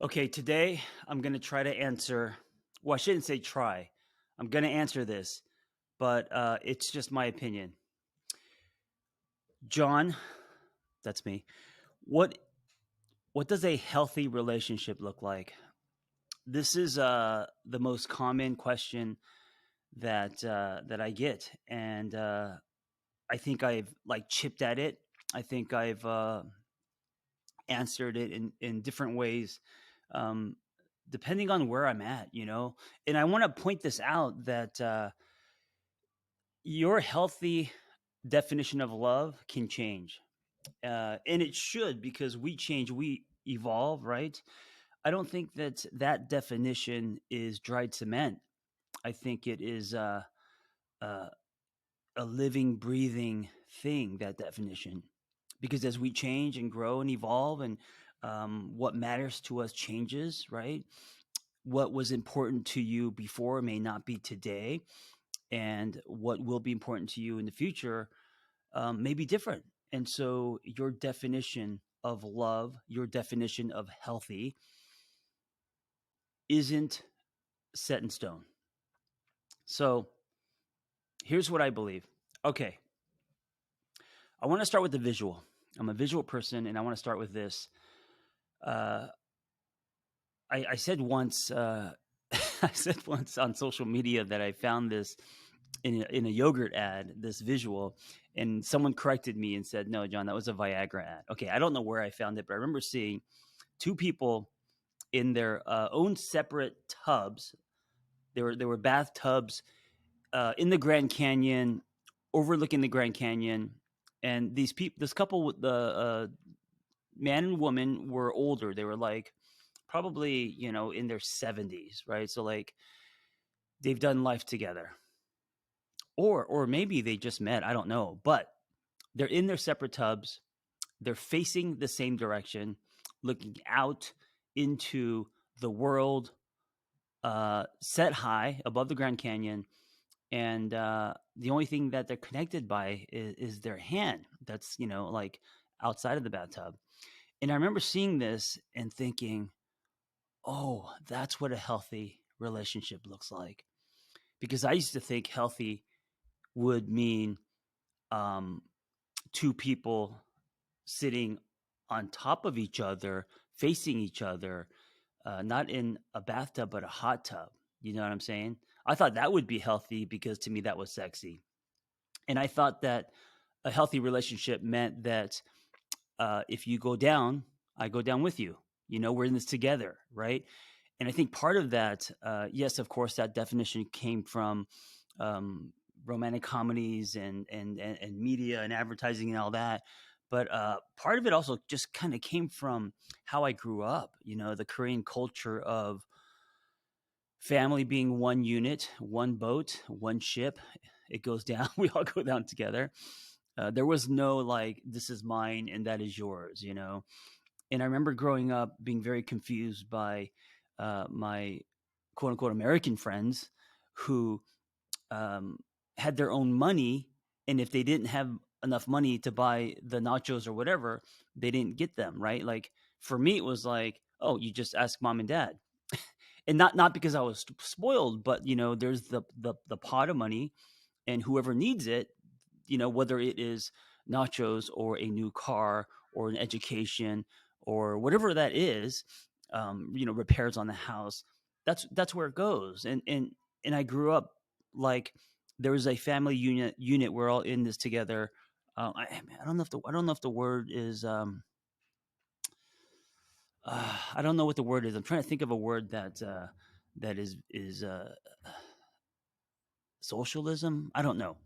Okay, today I'm going to try to answer. Well, I shouldn't say try. I'm going to answer this, but it's just my opinion. John, that's me. What what does a healthy relationship look like? This is the most common question that I get, and I think I've like chipped at it. I think I've answered it in different ways, um, depending on where I'm at. And I want to point this out that your healthy definition of love can change, and it should because we change, we evolve, right? I don't think that that definition is dried cement. I think it is uh, a living, breathing thing. That definition, because as we change and grow and evolve, and what matters to us changes, right? What was important to you before may not be today, and what will be important to you in the future may be different. And so, your definition of love, your definition of healthy, isn't set in stone. So, here's what I believe. Okay, I want to start with the visual. I'm a visual person, and I want to start with this. Uh, I said once, I said once on social media that I found this in a yogurt ad, this visual, and someone corrected me and said, "No, John, that was a Viagra ad." Okay, I don't know where I found it, but I remember seeing two people in their own separate tubs. There were bathtubs in the Grand Canyon, overlooking the Grand Canyon, and this couple, with the man and woman, were older. They were like probably in their 70s, right? So like they've done life together, or maybe they just met. I don't know, but they're in their separate tubs. They're facing the same direction, looking out into the world, set high above the Grand Canyon, and the only thing that they're connected by is their hand. That's like outside of the bathtub. And I remember seeing this and thinking, "Oh, that's what a healthy relationship looks like." Because I used to think healthy would mean um, two people sitting on top of each other, facing each other, not in a bathtub, but a hot tub. You know what I'm saying? I thought that would be healthy because to me that was sexy. And I thought that a healthy relationship meant that if you go down, I go down with you. We're in this together, right? And I think part of that, yes, of course, that definition came from romantic comedies and media and advertising and all that. But part of it also just kind of came from how I grew up. The Korean culture of family being one unit, one boat, one ship. It goes down. We all go down together. There was no like, this is mine and that is yours. And I remember growing up being very confused by my quote unquote American friends who um, had their own money. And if they didn't have enough money to buy the nachos or whatever, they didn't get them, right? Like for me, it was like, oh, you just ask mom and dad. And not because I was spoiled, but there's the pot of money, and whoever needs it, whether it is nachos or a new car or an education or whatever that is, repairs on the house. That's where it goes. And I grew up like there was a family unit. We're all in this together. I don't know if the word is. I don't know what the word is. I'm trying to think of a word that is socialism. I don't know,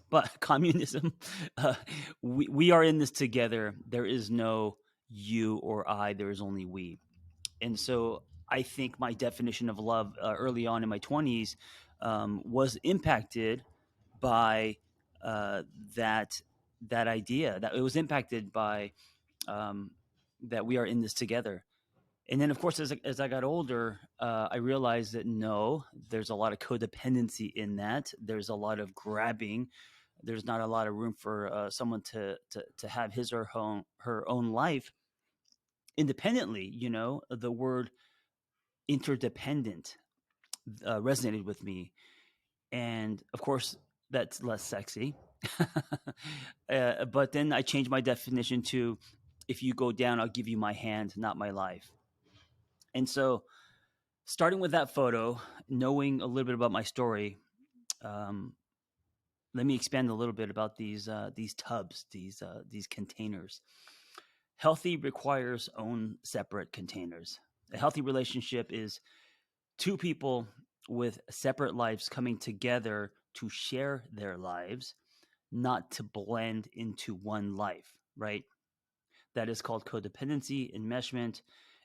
but communism. Uh, we are in this together. There is no you or I. There is only we. And so I think my definition of love early on in my 20s was impacted by that that idea. That it was impacted by um, that we are in this together. And then, of course, as I got older, I realized that no, there's a lot of codependency in that. There's a lot of grabbing. There's not a lot of room for someone to have his or her own life. independently, the word interdependent resonated with me. And of course, that's less sexy. But then I changed my definition to, if you go down, I'll give you my hand, not my life. And so, starting with that photo, knowing a little bit about my story, um, let me expand a little bit about these tubs, these containers. Healthy requires own separate containers. A healthy relationship is two people with separate lives coming together to share their lives, not to blend into one life, right? That is called codependency, enmeshment,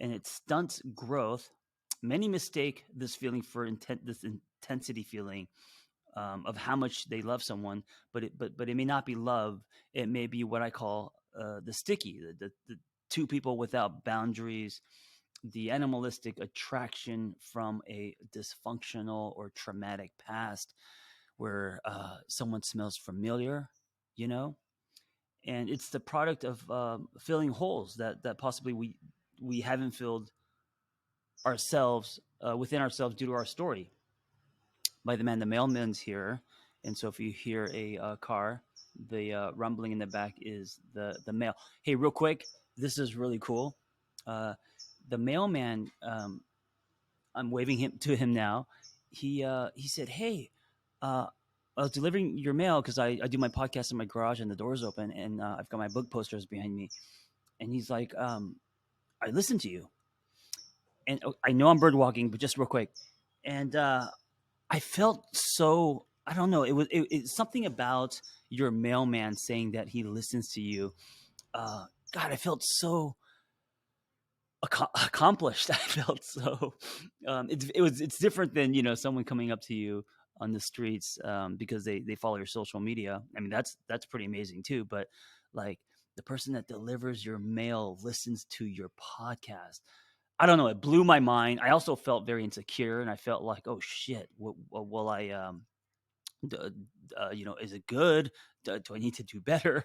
and it stunts growth. Many mistake this feeling for this intensity feeling of how much they love someone, but it may not be love. It may be what I call the sticky, the two people without boundaries, the animalistic attraction from a dysfunctional or traumatic past where someone smells familiar, you know, and it's the product of filling holes that possibly we haven't filled ourselves within ourselves due to our story. By the man, the mailman's here, and so if you hear a car, the rumbling in the back is the mail. Hey, real quick, this is really cool. Uh, the mailman, I'm waving him to him now. He said, "Hey, uh, I was delivering your mail because I do my podcast in my garage and the door's open, and I've got my book posters behind me." And he's like, "I listened to you, and I know I'm bird walking, but just real quick." And I felt so, I don't know. It's something about your mailman saying that he listens to you. God, I felt so accomplished. I felt so. It's different than someone coming up to you on the streets because they follow your social media. I mean that's pretty amazing too. But like the person that delivers your mail listens to your podcast. I don't know. It blew my mind. I also felt very insecure, and I felt like, oh shit, will I d- is it good? Do I need to do better?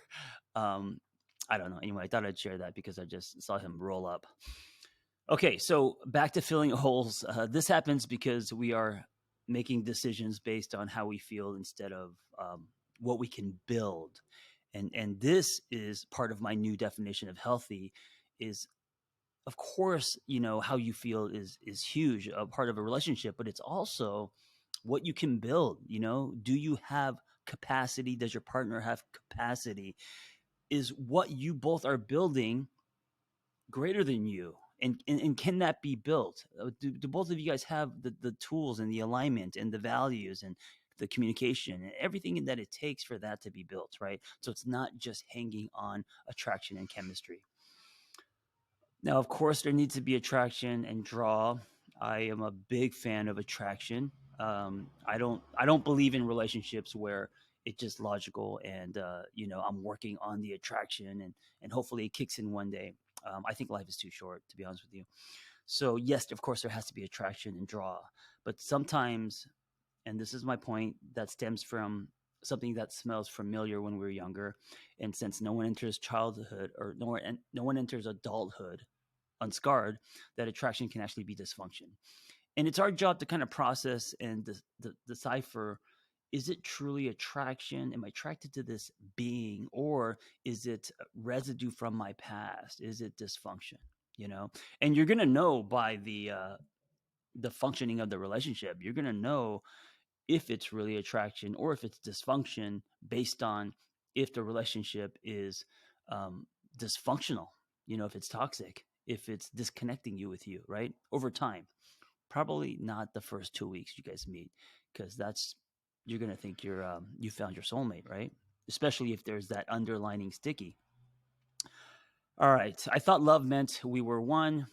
Um, I don't know. Anyway, I thought I'd share that because I just saw him roll up. Okay, so back to filling holes. This happens because we are making decisions based on how we feel instead of what we can build. And this is part of my new definition of healthy. Is of course how you feel is huge, a part of a relationship, but it's also what you can build. Do you have capacity? Does your partner have capacity? Is what you both are building greater than you, and can that be built? Do both of you guys have the tools and the alignment and the values and the communication and everything that it takes for that to be built, right? So it's not just hanging on attraction and chemistry. Now, of course, there needs to be attraction and draw. I am a big fan of attraction. I don't believe in relationships where it's just logical and I'm working on the attraction and hopefully it kicks in one day. I think life is too short, to be honest with you. So yes, of course, there has to be attraction and draw, but sometimes, and this is my point, that stems from something that smells familiar when we were younger, and since no one enters childhood or no one enters adulthood unscarred, that attraction can actually be dysfunction. And it's our job to kind of process and decipher, is it truly attraction? Am I attracted to this being? Or is it residue from my past? Is it dysfunction? And you're going to know by the functioning of the relationship. You're going to know if it's really attraction or if it's dysfunction based on if the relationship is um, dysfunctional, if it's toxic, if it's disconnecting you with you, right? Over time. Probably not the first 2 weeks you guys meet, because that's you're gonna think you found your soulmate, right? Especially if there's that underlining sticky. All right, I thought love meant we were one.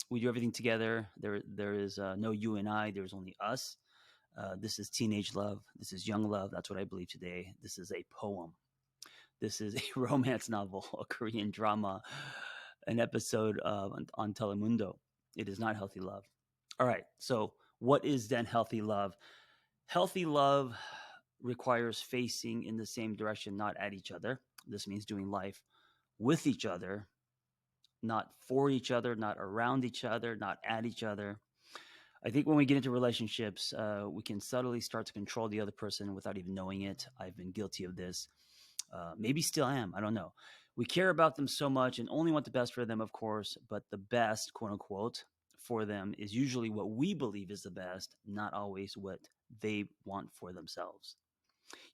We do everything together. There is no you and I. There's only us. This is teenage love. This is young love. That's what I believe today. This is a poem. This is a romance novel, a Korean drama, an episode on Telemundo. It is not healthy love. All right. So, what is then healthy love? Healthy love requires facing in the same direction, not at each other. This means doing life with each other, not for each other, not around each other, not at each other. I think when we get into relationships, we can subtly start to control the other person without even knowing it. I've been guilty of this. Maybe still am. I don't know. We care about them so much and only want the best for them, of course, but the best, quote unquote, for them is usually what we believe is the best, not always what they want for themselves.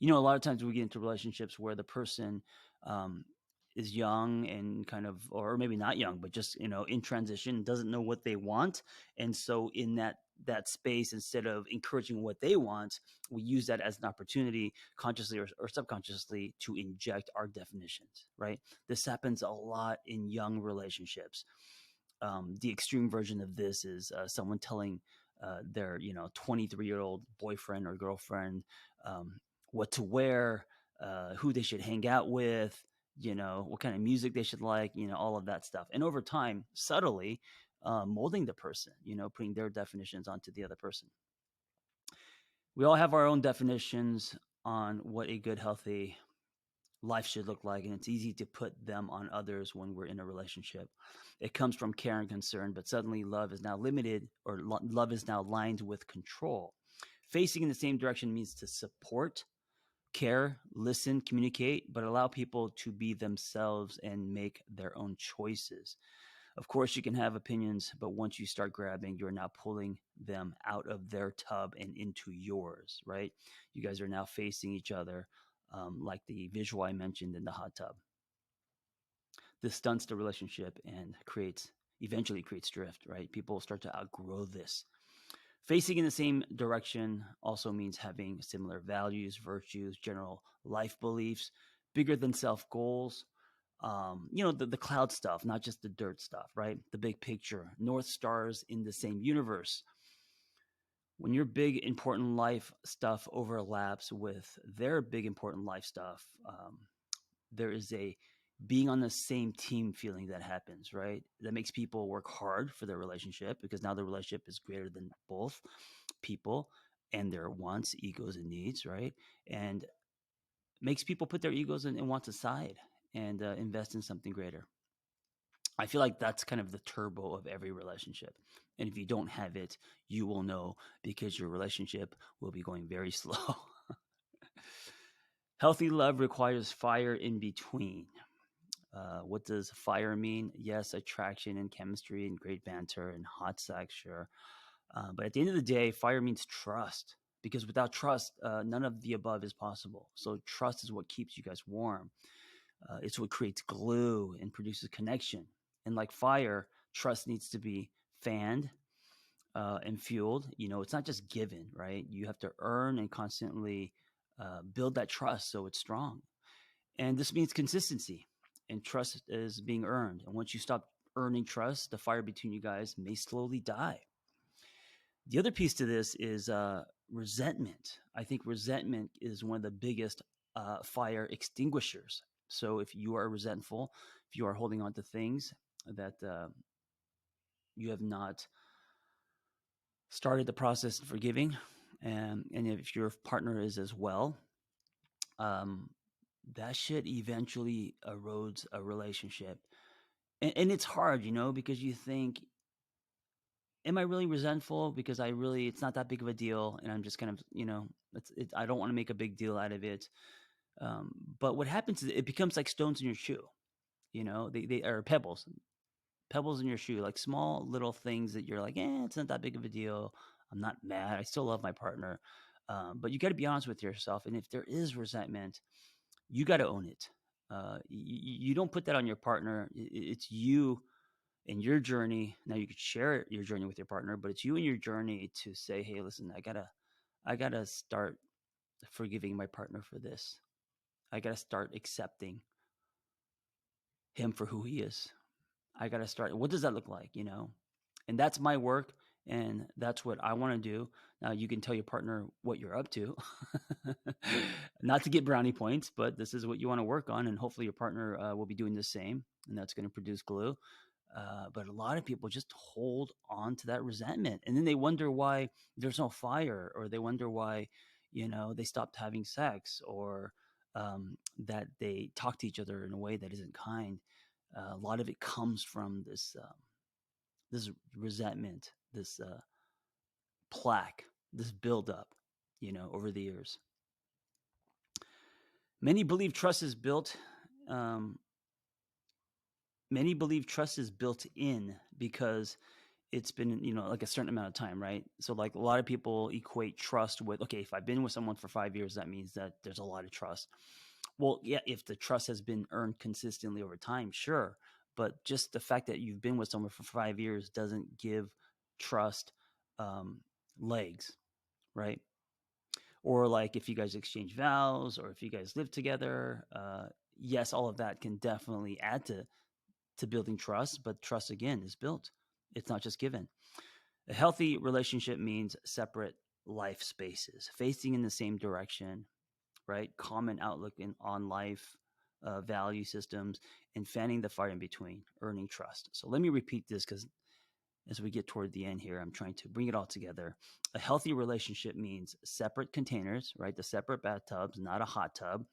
A lot of times we get into relationships where the person um, is young and kind of, or maybe not young, but just in transition, doesn't know what they want, and so in that space, instead of encouraging what they want, we use that as an opportunity, consciously or subconsciously, to inject our definitions. Right? This happens a lot in young relationships. The extreme version of this is someone telling their 23-year-old boyfriend or girlfriend um, what to wear, who they should hang out with, what kind of music they should like, all of that stuff. And over time, subtly molding the person, putting their definitions onto the other person. We all have our own definitions on what a good, healthy life should look like, and it's easy to put them on others when we're in a relationship. It comes from care and concern, but suddenly love is now limited, or love is now lined with control. Facing in the same direction means to support, care, listen, communicate, but allow people to be themselves and make their own choices. Of course, you can have opinions, but once you start grabbing, you're now pulling them out of their tub and into yours, right? You guys are now facing each other, like the visual I mentioned in the hot tub. This stunts the relationship and eventually creates drift, right? People start to outgrow this. Facing in the same direction also means having similar values, virtues, general life beliefs, bigger than self goals. The cloud stuff, not just the dirt stuff, right? The big picture, North Stars in the same universe. When your big, important life stuff overlaps with their big, important life stuff, there is a being on the same team feeling that happens, right? That makes people work hard for their relationship, because now the relationship is greater than both people and their wants, egos, and needs, right? And makes people put their egos and wants aside and invest in something greater. I feel like that's kind of the turbo of every relationship. And if you don't have it, you will know, because your relationship will be going very slow. Healthy love requires fire in between. What does fire mean? Yes, attraction and chemistry and great banter and hot sex, sure. But at the end of the day, fire means trust, because without trust, none of the above is possible. So trust is what keeps you guys warm. It's what creates glue and produces connection. And like fire, trust needs to be fanned and fueled. It's not just given, right? You have to earn and constantly build that trust so it's strong. And this means consistency, and trust is being earned. And once you stop earning trust, the fire between you guys may slowly die. The other piece to this is resentment. I think resentment is one of the biggest fire extinguishers. So if you are resentful, if you are holding on to things that you have not started the process of forgiving, and if your partner is as well, um, that shit eventually erodes a relationship. And it's hard, because you think, am I really resentful? Because it's not that big of a deal, and I'm just kind of, I don't want to make a big deal out of it. But what happens is it becomes like stones in your shoe. They are pebbles in your shoe, like small little things that you're like, it's not that big of a deal. I'm not mad. I still love my partner. But you got to be honest with yourself. And if there is resentment, you got to own it. You don't put that on your partner. It's you and your journey. Now you could share your journey with your partner, but it's you and your journey to say, hey, listen, I gotta start forgiving my partner for this. I gotta start accepting him for who he is. I got to start. What does that look like? And that's my work. And that's what I want to do. Now you can tell your partner what you're up to, not to get brownie points, but this is what you want to work on. And hopefully your partner will be doing the same, and that's going to produce glue. But a lot of people just hold on to that resentment, and then they wonder why there's no fire, or they wonder why, they stopped having sex, or that they talk to each other in a way that isn't kind. A lot of it comes from this resentment, this plaque, this buildup, over the years. Many believe trust is built. Um, Many believe trust is built in because it's been, like a certain amount of time, right? So, like, a lot of people equate trust with, okay, if I've been with someone for 5 years, that means that there's a lot of trust. Well, yeah, if the trust has been earned consistently over time, sure. But just the fact that you've been with someone for 5 years doesn't give trust um, legs, right? Or like if you guys exchange vows or if you guys live together, yes, all of that can definitely add to building trust, but trust again is built. It's not just given. A healthy relationship means separate life spaces, facing in the same direction, right? Common outlook on life, value systems, and fanning the fire in between, earning trust. So let me repeat this because as we get toward the end here, I'm trying to bring it all together. A healthy relationship means separate containers, right? The separate bathtubs, not a hot tub,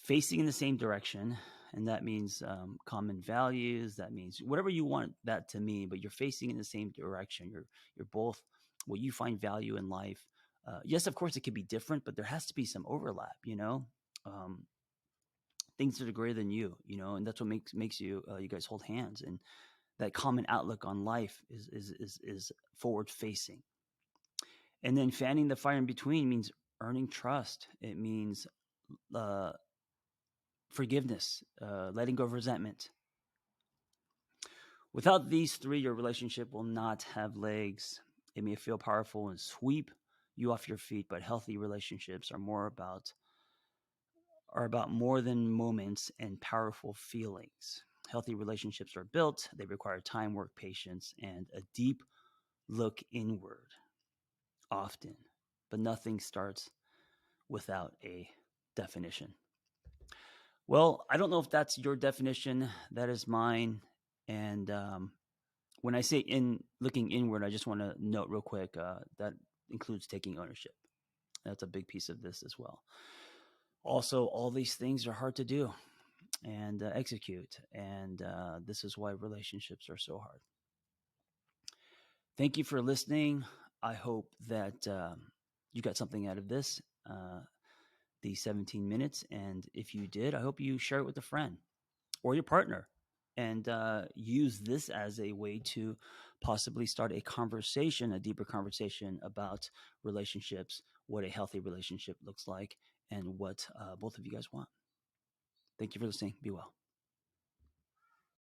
facing in the same direction. And that means common values. That means whatever you want that to mean, but you're facing in the same direction. You're both what you find value in life. Yes, of course, it could be different, but there has to be some overlap. Um, things that are greater than and that's what makes you you guys hold hands, and that common outlook on life is forward facing. And then fanning the fire in between means earning trust. It means uh, forgiveness, letting go of resentment. Without these three, your relationship will not have legs. It may feel powerful and sweep you off your feet, but healthy relationships are about more than moments and powerful feelings. Healthy relationships are built. They require time, work, patience, and a deep look inward often. But nothing starts without a definition. Well, I don't know if that's your definition. That is mine. And when I say in looking inward, I just want to note real quick that includes taking ownership. That's a big piece of this as well. Also, all these things are hard to do and execute. And this is why relationships are so hard. Thank you for listening. I hope that you got something out of this, the 17 minutes. And if you did, I hope you share it with a friend or your partner and use this as a way to possibly start a conversation, a deeper conversation about relationships, what a healthy relationship looks like, and what both of you guys want. Thank you for listening. Be well.